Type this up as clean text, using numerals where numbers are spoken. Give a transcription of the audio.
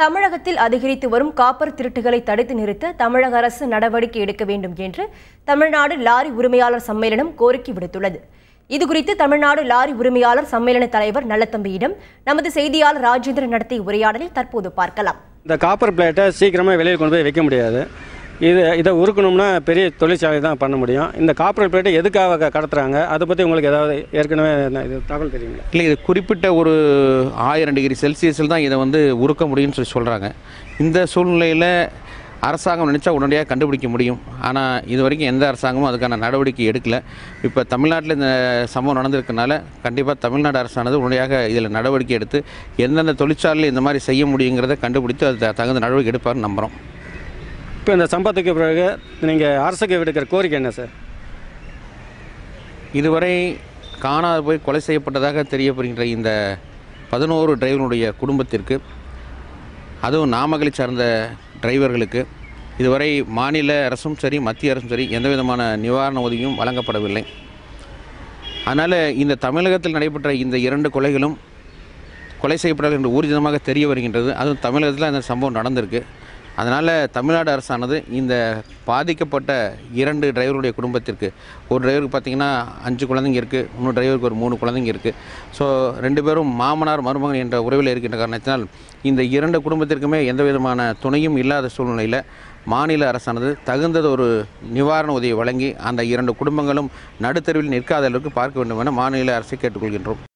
தமிழகத்தில் அதிகரித்து வரும் காப்பர் திருட்டுகளை தடுத்து நிறுத்த தமிழக அரசு நடவடிக்கை எடுக்க வேண்டும் என்று தமிழ்நாடு லாரி உரிமையாளர் சம்மேளனம் கோரிக்கை விடுத்துள்ளது. இதுகுறித்து தமிழ்நாடு லாரி உரிமையாளர் சம்மேளன தலைவர் நல்லத்தம்பியிடம் நமது செய்தியாளர் ராஜேந்திரன் நடத்திய உரையாடலை தற்போது பார்க்கலாம். இந்த காப்பர் பிளேட்டை சீக்கிரமாக வெளியே கொண்டு போய் வைக்க முடியாது. இதை உருக்கணும்னா பெரிய தொழிற்சாலை தான் பண்ண முடியும். இந்த காப்பர் பிளேட்டை எதுக்காக கடத்துறாங்க, அதை பற்றி உங்களுக்கு ஏதாவது ஏற்கனவே இது தகவல் தெரியுங்களா? இல்லை, இது குறிப்பிட்ட ஒரு 1000 டிகிரி செல்சியஸில் தான் இதை உருக்க முடியும்னு சொல்கிறாங்க. இந்த சூழ்நிலையில் அரசாங்கம் நினச்சா உடனடியாக கண்டுபிடிக்க முடியும். ஆனால் இது வரைக்கும் எந்த அரசாங்கமும் அதுக்கான நடவடிக்கை எடுக்கலை. இப்போ தமிழ்நாட்டில் இந்த சம்பவம் நடந்திருக்கனால கண்டிப்பாக தமிழ்நாடு அரசானது உடனடியாக இதில் நடவடிக்கை எடுத்து எந்தெந்த தொழிற்சாலையில் இந்த மாதிரி செய்ய முடியுங்கிறத கண்டுபிடித்து அது தகுந்த நடவடிக்கை எடுப்பார்னு நம்புகிறோம். இப்போ இந்த சம்பவத்துக்கு பிறகு நீங்கள் அரசுக்கு விடுக்கிற கோரிக்கை என்ன சார்? இதுவரை காணாது போய் கொலை செய்யப்பட்டதாக தெரியப்படுகின்ற இந்த 11 டிரைவர்களுடைய குடும்பத்திற்கு, அதுவும் நாமக்கலை சார்ந்த டிரைவர்களுக்கு இதுவரை மாநில அரசும் சரி மத்திய அரசும் சரி எந்த விதமான நிவாரண உதவியும் வழங்கப்படவில்லை. அதனால் இந்த தமிழகத்தில் நடைபெற்ற இந்த 2 கொலைகளும் கொலை செய்யப்பட்டார்கள் என்று ஊர்ஜிதமாக தெரிய வருகின்றது. அதுவும் தமிழகத்தில் அந்த சம்பவம் நடந்திருக்கு. அதனால் தமிழ்நாடு அரசானது இந்த பாதிக்கப்பட்ட 2 டிரைவருடைய குடும்பத்திற்கு, ஒரு டிரைவருக்கு பார்த்திங்கன்னா 5 குழந்தைங்க இருக்குது, இன்னொரு டிரைவருக்கு ஒரு 3 குழந்தைங்க இருக்குது. ஸோ 2 பேரும் மாமனார் மருமகன் என்ற உறவில் இருக்கின்ற காரணத்தினால் இந்த 2 குடும்பத்திற்குமே எந்த விதமான துணையும் இல்லாத சூழ்நிலையில் மாநில அரசானது தகுந்தது ஒரு நிவாரண உதவி வழங்கி அந்த 2 குடும்பங்களும் நடுத்தருவில் நிற்காத அளவுக்கு பார்க்க வேண்டும் என மாநில அரசை கேட்டுக்கொள்கின்றோம்.